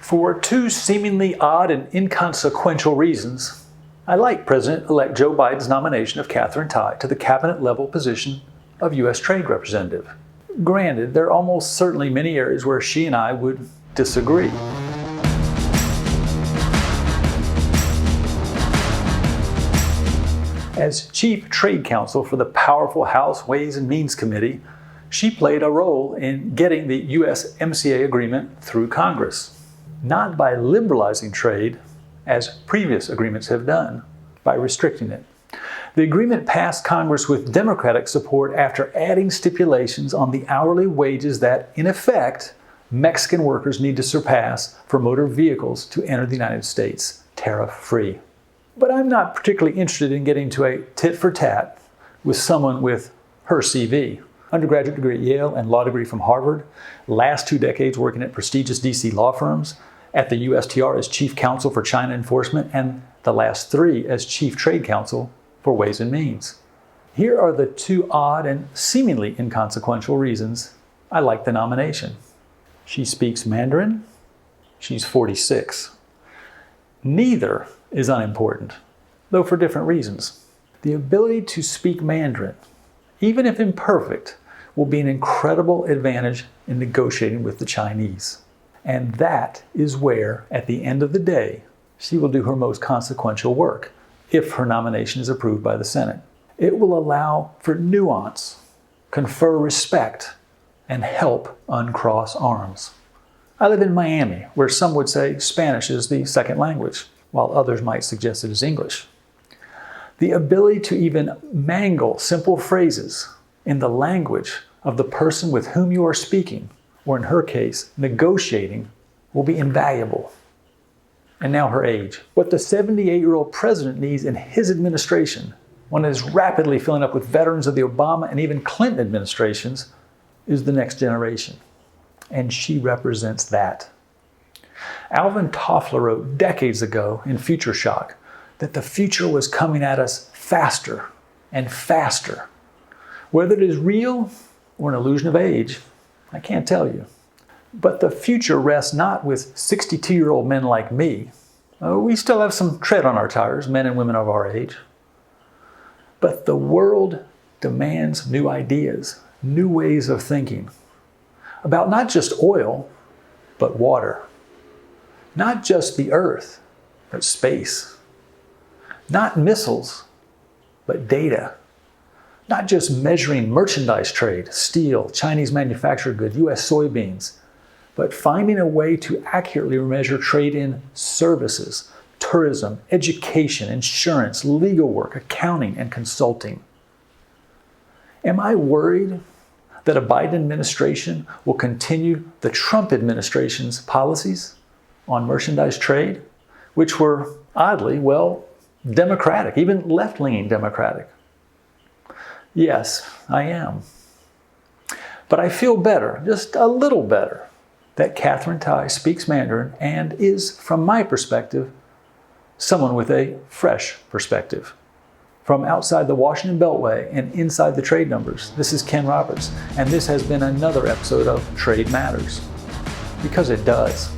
For two seemingly odd and inconsequential reasons, I like President-elect Joe Biden's nomination of Katherine Tai to the cabinet-level position of U.S. Trade Representative. Granted, there are almost certainly many areas where she and I would disagree. As Chief Trade Counsel for the powerful House Ways and Means Committee, she played a role in getting the USMCA agreement through Congress. Not by liberalizing trade, as previous agreements have done, by restricting it. The agreement passed Congress with Democratic support after adding stipulations on the hourly wages that, in effect, Mexican workers need to surpass for motor vehicles to enter the United States tariff-free. But I'm not particularly interested in getting to a tit-for-tat with someone with her CV. Undergraduate degree at Yale and law degree from Harvard, last 2 decades working at prestigious DC law firms, at the USTR as Chief Counsel for China Enforcement, and the last 3 as Chief Trade Counsel for Ways and Means. Here are the 2 odd and seemingly inconsequential reasons I like the nomination. She speaks Mandarin. She's 46. Neither is unimportant, though for different reasons. The ability to speak Mandarin, even if imperfect, will be an incredible advantage in negotiating with the Chinese. And that is where, at the end of the day, she will do her most consequential work, if her nomination is approved by the Senate. It will allow for nuance, confer respect, and help uncross arms. I live in Miami, where some would say Spanish is the second language, while others might suggest it is English. The ability to even mangle simple phrases in the language of the person with whom you are speaking, or in her case, negotiating, will be invaluable. And now her age. What the 78-year-old president needs in his administration, one that is rapidly filling up with veterans of the Obama and even Clinton administrations, is the next generation. And she represents that. Alvin Toffler wrote decades ago in Future Shock that the future was coming at us faster and faster. Whether it is real or an illusion of age, I can't tell you. But the future rests not with 62-year-old men like me. We still have some tread on our tires, men and women of our age. But the world demands new ideas, new ways of thinking, about not just oil, but water. Not just the earth, but space. Not missiles, but data. Not just measuring merchandise trade, steel, Chinese manufactured goods, US soybeans, but finding a way to accurately measure trade in services, tourism, education, insurance, legal work, accounting, and consulting. Am I worried that a Biden administration will continue the Trump administration's policies on merchandise trade, which were oddly, democratic, even left-leaning democratic? Yes, I am. But I feel better, just a little better, that Katherine Tai speaks Mandarin and is, from my perspective, someone with a fresh perspective. From outside the Washington Beltway and inside the trade numbers, this is Ken Roberts, and this has been another episode of Trade Matters. Because it does.